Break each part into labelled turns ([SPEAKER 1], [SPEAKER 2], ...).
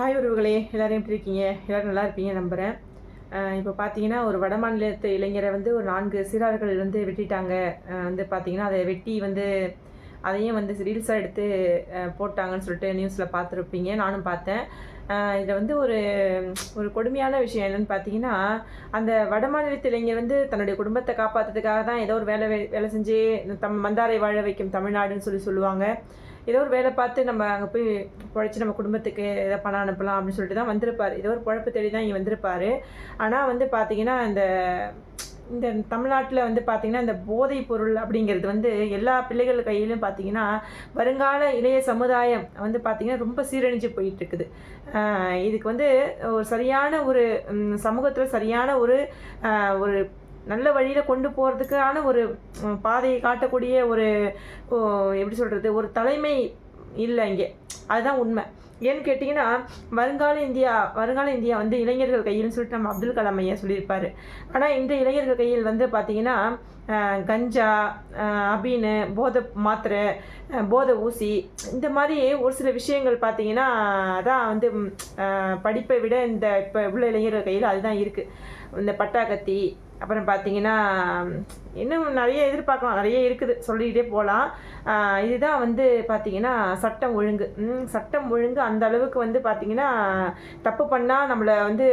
[SPEAKER 1] Hi உறவுகளே, எல்லோரும் எப்படி இருக்கீங்க? எல்லோரும் நல்லா இருப்பீங்க நம்புகிறேன். இப்போ பார்த்தீங்கன்னா, ஒரு வடமாநிலத்து இளைஞரை வந்து ஒரு 4 சிறார்கள் வந்து வெட்டிட்டாங்க. வந்து பார்த்தீங்கன்னா, அதை வெட்டி வந்து அதையும் வந்து ரீல்ஸாக எடுத்து போட்டாங்கன்னு சொல்லிட்டு நியூஸில் பார்த்துருப்பீங்க. நானும் பார்த்தேன். இதில் வந்து ஒரு ஒரு கொடுமையான விஷயம் என்னென்னு பார்த்தீங்கன்னா, அந்த வடமாநிலத்து இளைஞர் வந்து தன்னுடைய குடும்பத்தை காப்பாற்றுறதுக்காக தான் ஏதோ ஒரு வேலை செஞ்சு மந்தாரை வாழ வைக்கும் தமிழ்நாடுன்னு சொல்லுவாங்க. ஏதோ ஒரு வேலை பார்த்து நம்ம அங்கே போய் பொழைச்சி நம்ம குடும்பத்துக்கு எதை பணம் அனுப்பலாம் அப்படின்னு சொல்லிட்டு தான் வந்திருப்பார். ஏதோ ஒரு பொழப்பு தேடி தான் இங்கே வந்திருப்பார். ஆனால் வந்து பார்த்திங்கன்னா, இந்த தமிழ்நாட்டில் வந்து பார்த்திங்கன்னா, இந்த போதைப் பொருள் அப்படிங்கிறது வந்து எல்லா பிள்ளைகள் கையிலும் பார்த்திங்கன்னா, வருங்கால இளைய சமுதாயம் வந்து பார்த்திங்கன்னா ரொம்ப சீரழிஞ்சு போயிட்டுருக்குது. இதுக்கு வந்து ஒரு சரியான ஒரு சமூகத்தில் சரியான ஒரு ஒரு நல்ல வழியில் கொண்டு போகிறதுக்கான ஒரு பாதையை காட்டக்கூடிய ஒரு எப்படி சொல்கிறது, ஒரு தலைமை இல்லை இங்கே. அதுதான் உண்மை. ஏன்னு கேட்டிங்கன்னா, வருங்கால இந்தியா வந்து இளைஞர்கள் கையில்னு சொல்லிட்டு நம்ம அப்துல் கலாம் ஐயா சொல்லியிருப்பார். ஆனால் இந்த இளைஞர்கள் கையில் வந்து பார்த்திங்கன்னா, கஞ்சா, அபீனு, போதை மாத்திரை, போதை ஊசி, இந்த மாதிரி ஒரு சில விஷயங்கள் பார்த்திங்கன்னா அதான் வந்து படிப்பை விட இந்த இப்போ உள்ள இளைஞர்கள் கையில் அதுதான் இருக்குது. இந்த பட்டாக்கத்தி, அப்புறம் பார்த்திங்கன்னா இன்னும் நிறைய எதிர்பார்க்கலாம், நிறைய இருக்குது, சொல்லிக்கிட்டே போகலாம். இதுதான் வந்து பார்த்திங்கன்னா சட்டம் ஒழுங்கு அந்த அளவுக்கு வந்து பார்த்திங்கன்னா தப்பு பண்ணால் நம்மளை வந்து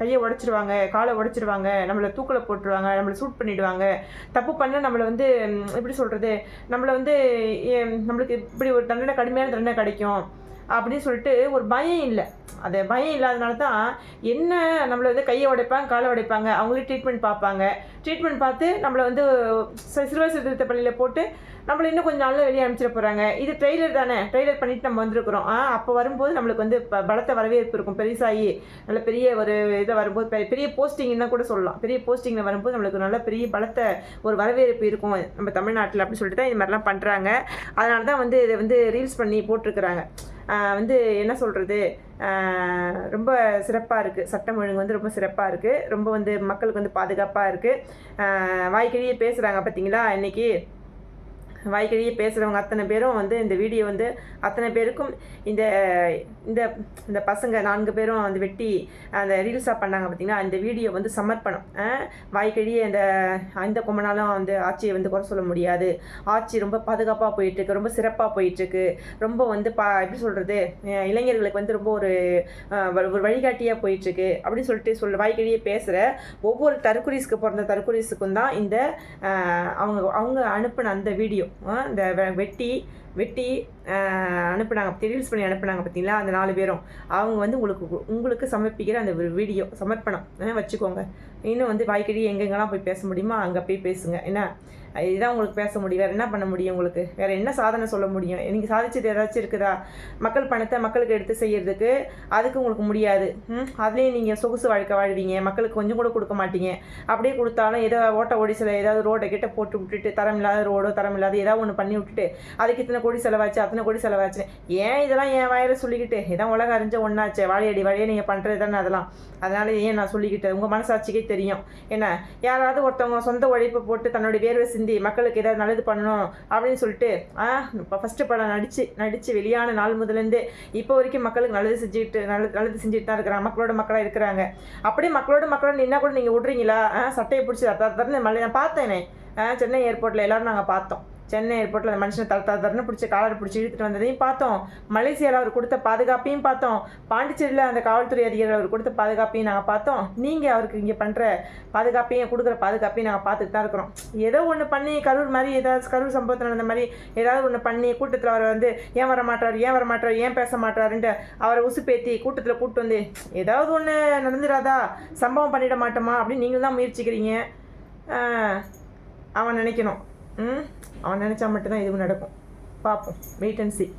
[SPEAKER 1] கையை உடைச்சிருவாங்க, காலை உடைச்சிருவாங்க, நம்மளை தூக்கில் போட்டுருவாங்க, நம்மளை சூட் பண்ணிவிடுவாங்க. தப்பு பண்ணால் நம்மளை வந்து எப்படி சொல்கிறது, நம்மளை வந்து நம்மளுக்கு இப்படி ஒரு கடுமையான தண்டனை கிடைக்கும் அப்படின்னு சொல்லிட்டு ஒரு பயம் இல்லை. அது பயம் இல்லாதனால தான் என்ன நம்மளை வந்து கையை உடைப்பாங்க, காலை உடைப்பாங்க, அவங்களே ட்ரீட்மெண்ட் பார்த்து நம்மளை வந்து சிறுவர் சீர்திருத்த பள்ளியில் போட்டு நம்மளை இன்னும் கொஞ்சம் நாளில் வெளியே அனுப்பிச்சிட போகிறாங்க. இது ட்ரெய்லர் தானே, ட்ரெய்லர் பண்ணிவிட்டு நம்ம வந்திருக்கிறோம். அப்போ வரும்போது நம்மளுக்கு வந்து பலத்த வரவேற்பு இருக்கும். பெருசாகி நல்ல பெரிய ஒரு இதை வரும்போது பெரிய போஸ்டிங்னா கூட சொல்லலாம். பெரிய போஸ்டிங்கில் வரும்போது நம்மளுக்கு நல்ல பெரிய பலத்த ஒரு வரவேற்பு இருக்கும் நம்ம தமிழ்நாட்டில் அப்படின்னு சொல்லிட்டு தான் இது மாதிரிலாம் பண்ணுறாங்க. அதனால தான் வந்து இதை வந்து ரீல்ஸ் பண்ணி போட்டிருக்கிறாங்க. வந்து என்ன சொல்கிறது, ரொம்ப சிறப்பாக இருக்குது. சட்டம் ஒழுங்கு வந்து ரொம்ப சிறப்பாக இருக்குது. ரொம்ப வந்து மக்களுக்கு வந்து பாதுகாப்பாக இருக்குது. வாய்க்கிழியே பேசுகிறாங்க பார்த்தீங்களா, இன்றைக்கி வாய்க்கிழியே பேசுகிறவங்க அத்தனை பேரும் வந்து இந்த வீடியோ வந்து அத்தனை பேருக்கும் இந்த இந்த இந்த பசங்க 4 பேரும் வந்து வெட்டி அந்த ரீல்ஸாக பண்ணாங்க பார்த்திங்கன்னா, இந்த வீடியோ வந்து சமர்ப்பணம். வாய்க்கிழியே இந்த கொம்பனாலும் வந்து ஆட்சியை வந்து குறை சொல்ல முடியாது. ஆட்சி ரொம்ப பாதுகாப்பாக போயிட்டுருக்கு, ரொம்ப சிறப்பாக போயிட்டுருக்கு, ரொம்ப வந்து எப்படி சொல்கிறது, இளைஞர்களுக்கு வந்து ரொம்ப ஒரு வழிகாட்டியாக போயிட்டுருக்கு அப்படின்னு சொல்லிட்டு வாய்க்கிழியே பேசுகிற ஒவ்வொரு பிறந்த தற்குறிஸுக்கும் தான் இந்த அவங்க அனுப்பின அந்த வீடியோ இந்த வெட்டி அனுப்புனாங்க, ரீல்ஸ் பண்ணி அனுப்புனாங்க பார்த்தீங்களா, அந்த 4 பேரும். அவங்க வந்து உங்களுக்கு சமர்ப்பிக்கிற அந்த வீடியோ சமர்ப்பணம் வச்சுக்கோங்க. இன்னும் வந்து வாய்க்கடி எங்கெங்கெல்லாம் போய் பேச முடியுமோ அங்கே போய் பேசுங்க. என்ன இதுதான் உங்களுக்கு பேச முடியும், வேறு என்ன பண்ண முடியும், உங்களுக்கு வேறு என்ன சாதனை சொல்ல முடியும்? நீங்கள் சாதிச்சது ஏதாச்சும் இருக்குதா? மக்கள் பணத்தை மக்களுக்கு எடுத்து செய்கிறதுக்கு அதுக்கு உங்களுக்கு முடியாது. அதுலேயும் நீங்கள் சொகுசு வாழ்க்கை வாழ்வீங்க, மக்களுக்கு கொஞ்சம் கூட கொடுக்க மாட்டீங்க. அப்படியே கொடுத்தாலும் ஏதோ ஓடி சில ஏதாவது ரோட்டை கிட்ட போட்டு விட்டுட்டு தரமில்லாத ரோடோ தரமில்லாத ஏதாவது ஒன்று பண்ணி விட்டுட்டு அதுக்கு இத்தனை கோடி செலவாச்சு ஏன் இதெல்லாம் என் வாயில சொல்லிக்கிட்டு, இதான் உலகம் அறிஞ்ச ஒன்றாச்சு, வாழையே நீங்கள் பண்ணுறது தானே அதெல்லாம். அதனால ஏன் நான் சொல்லிக்கிட்டேன், உங்கள் மனசாட்சிக்கே தெரியும். என்ன யாராவது ஒருத்தவங்க சொந்த உழைப்பை போட்டு தன்னுடைய வேர்வை சிந்தி மக்களுக்கு ஏதாவது நல்லது பண்ணணும் அப்படின்னு சொல்லிட்டு இப்போ ஃபஸ்ட்டு படம் நடித்து வெளியான நாள் முதலேருந்து இப்போ வரைக்கும் மக்களுக்கு நல்லது செஞ்சுட்டு தான் இருக்கிறாங்க. மக்களாக இருக்கிறாங்க. அப்படியே மக்களோட நின்னா கூட நீங்கள் விட்றீங்களா? சட்டையை பிடிச்சி நான் பார்த்தேனே சென்னை ஏர்போர்ட்டில் எல்லோரும் நாங்கள் பார்த்தோம். சென்னை ஏர்போர்ட்டில் அந்த மனுஷனை தரன்னு பிடிச்சி காலரை பிடிச்சி இழுத்துட்டு வந்ததையும் பார்த்தோம். மலேசியாவில் அவர் கொடுத்த பாதுகாப்பையும் பார்த்தோம். பாண்டிச்சேரியில் அந்த காவல்துறை அதிகாரிகள் அவர் கொடுத்த பாதுகாப்பையும் நாங்கள் பார்த்தோம். நீங்கள் அவருக்கு இங்கே பண்ணுற கொடுக்குற பாதுகாப்பையும் நாங்கள் பார்த்துட்டு தான் இருக்கிறோம். ஏதோ ஒன்று பண்ணி கரூர் சம்பவத்தில் நடந்த மாதிரி ஏதாவது ஒன்று பண்ணி கூட்டத்தில் அவரை வந்து ஏன் வர மாட்டார் ஏன் பேச மாட்டாருன்ட்டு அவரை உசுப்பேற்றி கூட்டத்தில் கூப்பிட்டு வந்து ஏதாவது ஒன்று நடந்துடாதா, சம்பவம் பண்ணிட மாட்டோமா அப்படின்னு நீங்கள் தான் முயற்சிக்கிறீங்க. அவன் நினைக்கணும், அவன் நினச்சா மட்டும்தான் எதுவும் நடக்கும். பார்ப்போம், வெயிட் அண்ட் see.